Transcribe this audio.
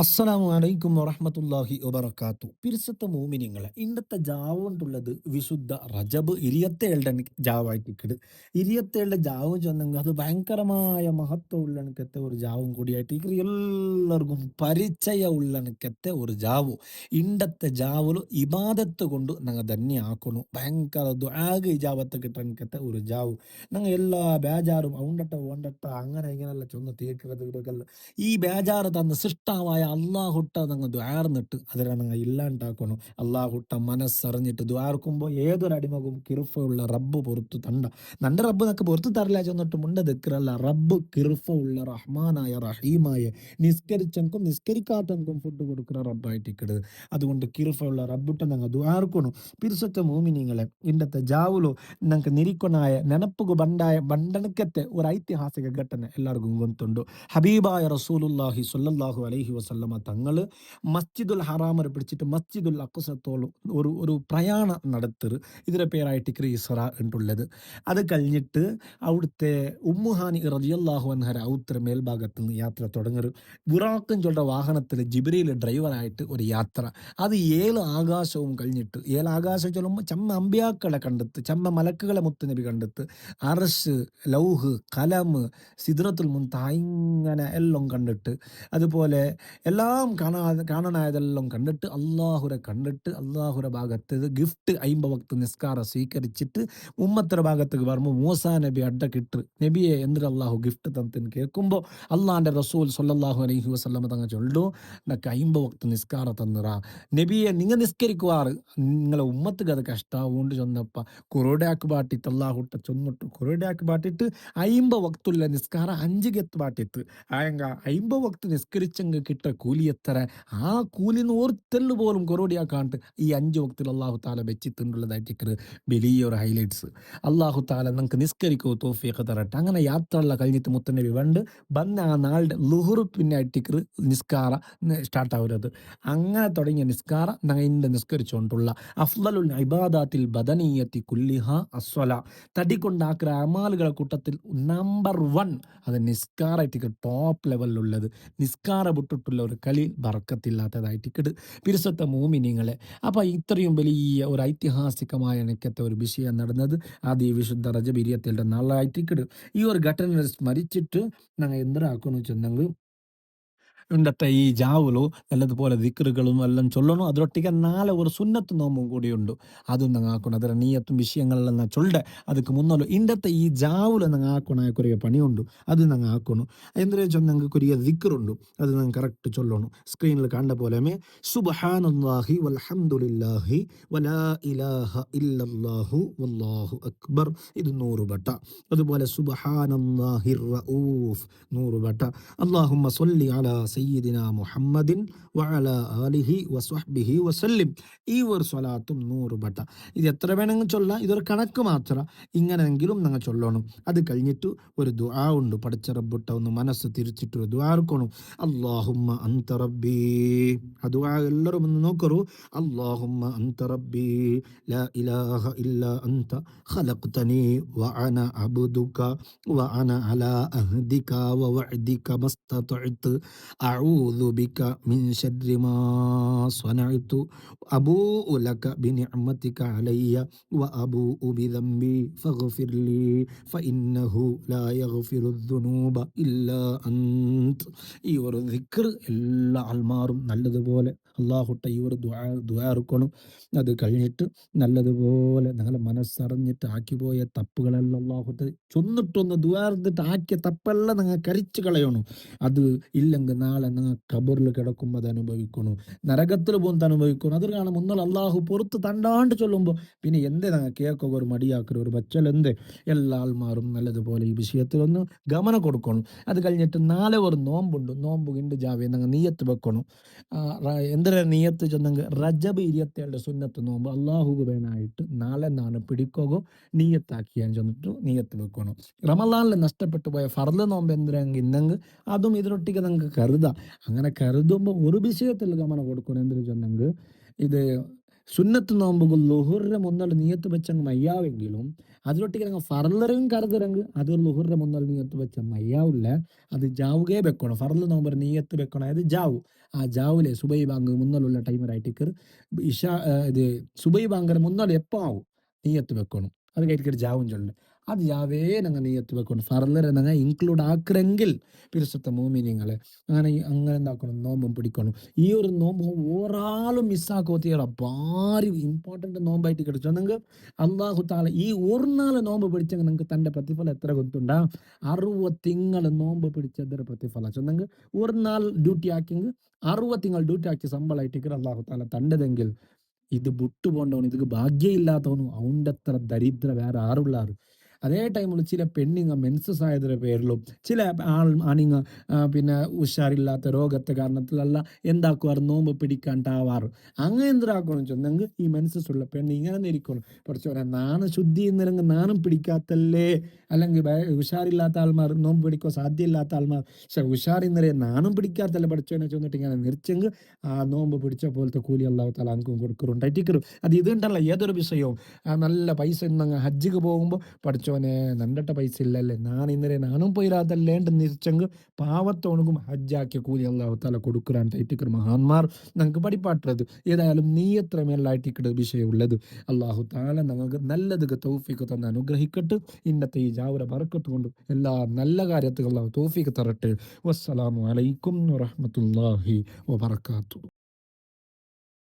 അസ്സലാമു അലൈക്കും വറഹ്മത്തുള്ളാഹി വബറകാത്തു. പിരിസത്തെ മോമിനിങ്ങളെ ഇന്നത്തെ ജാവ് കൊണ്ടുള്ളത് വിശുദ്ധ റജബ് 27 ജാവായിട്ടിക്കട്. 27 ജാവ് ചെന്നെങ്കിൽ അത് ഭയങ്കരമായ മഹത്വമുള്ള എനിക്കത്തെ ഒരു ജാവും കൂടിയായിട്ട് ഇക്കറി എല്ലാവർക്കും പരിചയമുള്ള എനിക്കത്തെ ഒരു ജാവു. ഇണ്ടത്തെ ജാവുല് ഇബാദത്ത് കൊണ്ട് ഞങ്ങൾ ധന്യാക്കണു. ഭയങ്കര ദുആഗ് ഇജാബത്ത് കിട്ടാൻ എനിക്കത്തെ ഒരു ജാവു. ഞങ്ങൾ എല്ലാ ബേജാറും ഔണ്ടട്ട ഓണ്ടട്ട അങ്ങനെ ഇങ്ങനെയുള്ള ചൊന്ന് തീർക്കുന്നത് ഈ ബേജാറ് തന്ന സൃഷ്ടാവായ അള്ളാഹുട്ട നിങ്ങൾ ദ്വാർന്നിട്ട് അതിനെ നിങ്ങൾ ഇല്ലാണ്ടാക്കണം. അള്ളാഹുട്ട മനസ്സറിഞ്ഞിട്ട് ദ്വാർക്കുമ്പോൾ ഏതൊരു അടിമകും കിറുഫുള്ള റബ്ബ് പുറത്തു തണ്ട നന്റെ റബ്ബ് നിനക്ക് പുറത്തു തരില്ല ചെന്നിട്ട് മുണ്ട ദിക്റല്ല റബ്ബ് കിറുഫുള്ള റഹ്മാനായ റഹീമായ നിസ്കരിച്ചെങ്കും നിസ്കരിക്കാത്തെങ്കും ഫുഡ് കൊടുക്കുന്ന റബ്ബായിട്ടിക്കട്. അതുകൊണ്ട് കിറുഫുള്ള റബ്ബുട്ട ഞങ്ങൾ ദ്വാർക്കണം. പിരിസത്തെ മോമിനിങ്ങളെ ഇന്നത്തെ ജാവുലോ ഞങ്ങൾക്ക് നിരിക്കൊനായ ನೆನಪುಗು ಬಂಡನಕತ್ತೆ ഒരു ഐതിഹാസിക ഘട്ടನೆ എല്ലാവർക്കും ಗೊತ್ತುಂಡು. ഹബീബായ റസൂലുള്ളാഹി സ്വല്ലല്ലാഹു അലൈഹി വസല്ലമ തങ്ങൾ മസ്ജിദുൽ ഹറാമരെ പിടിച്ചിട്ട് മസ്ജിദുൽ അഖ്സത്തോളം ഒരു പ്രയാണം നടത്തറ്. ഇതിൻ്റെ പേരായിട്ട് ഇസ്ര ഉണ്ടുള്ളത്. അത് കഴിഞ്ഞിട്ട് അവിടുത്തെ ഉമ്മുഹാനി റളിയല്ലാഹു അൻഹര ഔത്ര മേൽഭാഗത്ത് നിന്ന് യാത്ര തുടങ്ങറ്. ബുറാഖും ചൊല്ലുന്ന വാഹനത്തിൽ ജിബ്രീൽ ഡ്രൈവറായിട്ട് ഒരു യാത്ര. അത് 7 ആകാശവും കഴിഞ്ഞിട്ട് 7 ആകാശം ചൊല്ലുമ്പോൾ ചമ്മ അമ്പിയാക്കളെ കണ്ടെത്ത്, ചമ്മ മലക്കുകളെ മുത്തുനബി കണ്ടെത്ത്, അർശ്, ലൗഹ്, കലം, സിദ്റത്തുൽ മുൻതഹ ഇങ്ങനെ എല്ലാം കണ്ടിട്ട്, അതുപോലെ എല്ലാം കാണാനായതെല്ലാം കണ്ടിട്ട് അള്ളാഹുരെ ഭാഗത്ത് ഗിഫ്റ്റ് 50 വക്ത് നിസ്കാരം സ്വീകരിച്ചിട്ട് ഉമ്മത്തിൻ്റെ ഭാഗത്തേക്ക് വരുമ്പോൾ മൂസാ നബി അഡ്ഡക്കിട്ട് നബിയെ എന്തൊരു അള്ളാഹു ഗിഫ്റ്റ് തന്നിന് കേൾക്കുമ്പോൾ അള്ളാഹിൻ്റെ റസൂൽ സ്വല്ലല്ലാഹു അലൈഹി വസല്ലമ തങ്ങൾ ചൊല്ലു എന്നൊക്കെ 50 വക്ത് നിസ്കാരം തന്നിറ നബിയെ നിങ്ങൾ നിസ്കരിക്കുവാറ് നിങ്ങളെ ഉമ്മത്തുക്ക് അത് കഷ്ടാവുകൊണ്ട് ചെന്നപ്പോൾ കുറുടാക്ക് ബാട്ടിട്ട് അള്ളാഹുട്ട ചൊന്നിട്ട് കുറുടാക്ക് ബാട്ടിട്ട് 50 വക്തുള്ള നിസ്കാരം 5 ഗെത്ത് ബാട്ടിത്ത് ആയങ്ക 50 വക്ത് നിസ്കരിച്ചെങ്കിൽ കിട്ട കൂലി എത്ര ആ കൂലിന്ന് ഓർത്തെല്ലു പോലും കൊറോടിയാക്കാണ്ട് ഈ 5 വക്തിൽ അള്ളാഹു താല വെച്ചിട്ടുള്ളതായിട്ട് വലിയൊരു ഹൈലൈറ്റ്സ്. അള്ളാഹു താല നമുക്ക് നിസ്കരിക്കോ തോഫിയൊക്കെ തരട്ടെ. അങ്ങനെ യാത്രയുള്ള കഴിഞ്ഞിട്ട് മുത്തനബി വന്ന് ആ നാളുടെ ലുഹുറു പിന്നെ അട്ടിക്കറ് നിസ്കാര സ്റ്റാർട്ട് ആവരുത്. അങ്ങനെ തുടങ്ങിയ നിസ്കാര ഞങ്ങൾ നിസ്കരിച്ചുകൊണ്ടുള്ള അഫ്ളലുൽ ഇബാദാത്തിൽ ബദനീയത്തി കുല്ലിഹ അസ്വല തടിക്കൊണ്ടാക്കുന്ന അമാലുകളെ കൂട്ടത്തിൽ നമ്പർ 1 അത് നിസ്കാരമായിട്ട് ടോപ്പ് ലെവലിലുള്ളത്. നിസ്കാര വിട്ടിട്ടുള്ള ഒരു കളി ബർക്കത്തില്ലാത്തതായിട്ട് പിരിസത്തെ മോമിനിങ്ങളെ. അപ്പോൾ ഇത്രയും വലിയ ഒരു ഐതിഹാസികമായ എനിക്കത്തെ ഒരു വിഷയം നടന്നത് അത് ഈ വിശുദ്ധ റജബ് 27 നാളായിട്ട് ഈ ഒരു ഘട്ടന സ്മരിച്ചിട്ട് ഞങ്ങൾ എന്തിനാക്കുന്നു വെച്ചെന്നെങ്കിൽ ഇന്നത്തെ ഈ ജാവുലു നല്ലതുപോലെ ദിക്റുകളും എല്ലാം ചൊല്ലണം. അതിലൊട്ടിಗೆ നാളെ ഒരു സുന്നത്ത് നോമ്പും കൂടിയുണ്ട്. അതും ഞങ്ങൾ ആക്കണം. ಅದರ നീയത്തും വിഷയങ്ങളെല്ലാം ഞാൻ ചൊല്ലെ ಅದಕ್ಕೆ മുന്നല്ലോ ഇന്നത്തെ ഈ ജാവുല ഞങ്ങൾ ആക്കണ കുറേ പണിയുണ്ട്. അത് ഞങ്ങൾ ആക്കണം. എന്തിനാ വെച്ചാൽ ഞങ്ങൾക്ക് കുറേ ദിക്റുണ്ട്. അത് ഞങ്ങൾ കറക്റ്റ് ചൊല്ലണം. സ്ക്രീനിൽ കണ്ട പോലെ സുബ്ഹാനല്ലാഹി വൽഹംദുലില്ലാഹി വലാ ഇലാഹ ഇല്ലല്ലാഹു വല്ലാഹു അക്ബർ ഇത് 100 വട്ട. അതുപോലെ സുബ്ഹാനല്ലാഹിർ റഊഫ് 100 വട്ട. അല്ലാഹുമ്മ സ്വല്ലി അലാ സയ്യിദിന മുഹമ്മദിൻ വഅലാ ആലിഹി വസ്വഹ്ബിഹി വസല്ലിം ഈ ഒരു സ്വലാത്തും 100 വട്ട. ഇത് എത്ര വേണമെങ്കിൽ ചൊല്ലാം. ഇതൊരു കണക്ക് മാത്രം. ഇങ്ങനെയെങ്കിലും ഞങ്ങൾ ചൊല്ലണം. അത് കഴിഞ്ഞിട്ട് ഒരു ദുആ ഉണ്ട്. പടച്ച റബ്ബുട്ട ഒന്ന് മനസ്സ് തിരിച്ചിട്ട് ഒരു ദുആ എടുക്കണം. അല്ലാഹുമ്മ അൻത റബ്ബി. ആ ദുആ എല്ലാവരും ഒന്ന് നോക്കറു. അല്ലാഹുമ്മ അൻത റബ്ബി ലാ ഇലാഹ ഇല്ലാ അൻത ഖലഖ്തനി വഅന അബ്ദുക വഅന അലാ അഹ്ദിക വവഅദിക മസ്തതഅ്തു അഊദു ബിക മിൻ ശർരി മാ സ്വനഅ്തു അബൂഉ ലക ബിനിഅമതിക അലയ്യ വഅബൂഉ ബിദംബി ഫഗ്ഫിർ ലീ ഫഇന്നഹു ലാ യഗ്ഫിറു ദുനൂബ ഇല്ലാ അൻത്. ഈ ഒരു ദിക്ർ എല്ലാ ആൾമാരും നല്ലതുപോലെ അള്ളാഹുട്ട ഈ ഒരു ദുആ എടുക്കണം. അത് കഴിഞ്ഞിട്ട് നല്ലതുപോലെ ഞങ്ങളെ മനസ്സറിഞ്ഞിട്ട് ആക്കിപ്പോയ തപ്പുകളെല്ലാം അള്ളാഹുട്ട് ചൊന്നിട്ടൊന്ന് ദുആ എടുത്തിട്ട് ആക്കിയ തപ്പെല്ലാം നിങ്ങൾ കരിച്ചു കളയണം. അത് ഇല്ലെങ്കിൽ നാളെ നിങ്ങൾ ഖബറിൽ കിടക്കുമ്പോൾ അത് അനുഭവിക്കണം. നരകത്തിൽ പോകുന്നത് അനുഭവിക്കണം. അത് കാണാൻ മുന്നോട്ട് അള്ളാഹു പുറത്ത് തണ്ടാണ്ട് ചൊല്ലുമ്പോൾ പിന്നെ എന്തേ ഞങ്ങൾ കേൾക്കുക ഒരു മടിയാക്കുക ഒരു ബച്ചൽ എന്തേ. എല്ലാ ആൾമാരും നല്ലതുപോലെ ഈ വിഷയത്തിലൊന്ന് ഗമനം കൊടുക്കണം. അത് കഴിഞ്ഞിട്ട് നാളെ ഒരു നോമ്പുണ്ട്. നോമ്പ് കിണ്ട് ജാവേ ഞങ്ങൾ നീയത്ത് വെക്കണം. എന്തിനാ നീയത്ത് ചെന്നെങ്കിൽ റജബ് 27 സുന്നത്ത് നോമ്പ് അള്ളാഹുക്ക് വേണമായിട്ട് നാളെ നാണ് പിടിക്കോകോ നീയത്താക്കിയാൻ ചെന്നിട്ട് നീയത്ത് വെക്കണം. റമളാനിൽ നഷ്ടപ്പെട്ടു പോയ ഫർള് നോമ്പ് എന്തിനെങ്കിൽ ഇന്നെങ്കിൽ അതും ഇതിനൊട്ടിക്ക് നിങ്ങൾക്ക് കരുതാം. അങ്ങനെ കരുതുമ്പോൾ ഒരു വിഷയത്തിൽ ഗമനം കൊടുക്കണം. എന്തിനു ചെന്നെങ്കിൽ ഇത് സുന്നത്ത് നോമ്പുകൾ ലുഹുറിന്റെ മുന്നോട്ട് നിയത്ത് വെച്ചങ്ങ് മയ്യാവെങ്കിലും അതിലൊട്ടിಗೆ ನಂಗೆ ಫರ್ಲರಿನ್ ಕರೆದ್ರಂಗ ಅದು ലുഹുറിന്റെ മുന്നോട്ട് നിയത്ത് വെച്ച മയ്യാവില്ല അത് ജാവുകേ വെക്കണം ഫർള് നോമ്പർ നിയത്ത് വെക്കണം അത് ജാവു ആ ജാവിലെ സുബൈ ബാങ്ക് മുന്നോട്ടുള്ള ടൈമറായിട്ട് ഇഷ ഇത് സുബൈ ബാങ്കർ മുന്നോട്ട് എപ്പോൾ ആവും നിയത്ത് വെക്കണം അത് കഴിഞ്ഞിട്ട് ജാവും ചൊല്ലുണ്ട് അത് ജാവേ ഞങ്ങൾ നിയത്ത് വെക്കണം ഫർളർ ഞങ്ങൾ ഇൻക്ലൂഡ് ആക്കുറെങ്കിൽ പിരിസത്തെ മൂമിനിങ്ങളെ അങ്ങനെ എന്താക്കണം നോമ്പും പിടിക്കണം ഈ ഒരു നോമ്പ് ഒരാളും മിസ്സാക്കോത്തിയട ഭാരി ഇമ്പോർട്ടൻ്റ് നോമ്പായിട്ട് കിടച്ചു നിങ്ങൾക്ക് അള്ളാഹു താല ഈ ഒരു നാൾ നോമ്പ് പിടിച്ചെങ്കിൽ നിങ്ങൾക്ക് തൻ്റെ പ്രതിഫലം എത്ര ಗೊತ್ತುಂಟಾ 60 ತಿಂಗಳು നോമ്പ് പിടിച്ചതിರ പ്രതിഫല ചൊന്നെങ്കിൽ ഒരു നാൾ ഡ്യൂട്ടി ആക്കിയെങ്കിൽ 60 ತಿಂಗಳು ഡ്യൂട്ടി ആക്കി ശമ്പളം ഇട്ടിട്ട് അള്ളാഹു താല തണ്ടതെങ്കിൽ ഇത് വിട്ടുപോണ്ടവನು ഇതിക്ക് ഭാഗ്യം ഇല്ലാത്തവനും അവൻ്റെ അത്ര ദരിദ്ര വേറെ ആരുള്ളാറ് അതേ ടൈമിൽ ചില പെണ്ണിങ്ങ മെൻസസ് ആയതിൻ്റെ പേരിലും ചില ആണിങ്ങ പിന്നെ ഉഷാറില്ലാത്ത രോഗത്തെ കാരണത്തിലല്ല എന്താക്കുവാറ് നോമ്പ് പിടിക്കാണ്ടാവാറ് അങ്ങനെ എന്തിനാക്കണം ചെന്നെങ്കിൽ ഈ മെൻസസ് ഉള്ള പെണ്ണ് ഇങ്ങനെ ഇരിക്കണം പഠിച്ചോനെ നാനും ശുദ്ധി എന്നില്ലെങ്കിൽ നാനും പിടിക്കാത്തല്ലേ അല്ലെങ്കിൽ ഉഷാറില്ലാത്ത ആൾമാർ നോമ്പ് പിടിക്കാൻ സാധ്യമില്ലാത്ത ആൾമാർ പക്ഷെ ഉഷാറിന്നറിയ നാനും പിടിക്കാത്തല്ലേ പഠിച്ചോനെ ചെന്നിട്ട് ഇങ്ങനെ നിർച്ചെങ്കിൽ ആ നോമ്പ് പിടിച്ച പോലത്തെ കൂലി അള്ളാഹു താല അനക്കും കൊടുക്കുന്നുണ്ടായിട്ടിക്കറും അത് ഇതുണ്ടല്ല ഏതൊരു വിഷയവും നല്ല പൈസ ഇന്നങ്ങ് ഹജ്ജിക്ക് പോകുമ്പോൾ പഠിച്ചോനെ നണ്ടട്ട പൈസ ഇല്ലല്ലേ ഞാൻ ഇന്നലെ നാനും പോയിരാതല്ലേണ്ട് നിരിച്ചെങ്കിൽ പാവത്തോണും ഹജ്ജാക്കിയ കൂലി അള്ളാഹു താല കൊടുക്കുറാണ്ടായിട്ടിക്കർ മഹാന്മാർ ഞങ്ങൾക്ക് പഠിപ്പാട്ടുള്ളത് ഏതായാലും നീ എത്ര മേലായിട്ടിക്കട് വിഷയമുള്ളത് അള്ളാഹു താല ഞങ്ങൾക്ക് നല്ലത് തൗഫീക്ക് തന്ന് അനുഗ്രഹിക്കട്ടെ ഇന്നത്തെ ഈ ജാവര ബറക്കത്ത് കൊണ്ട് എല്ലാ നല്ല കാര്യത്തും അള്ളാഹു തൗഫീക്ക് തരട്ടെ വസ്സലാമു അലൈക്കും വറഹ്മത്തുള്ളാഹി വബറകാതുഹു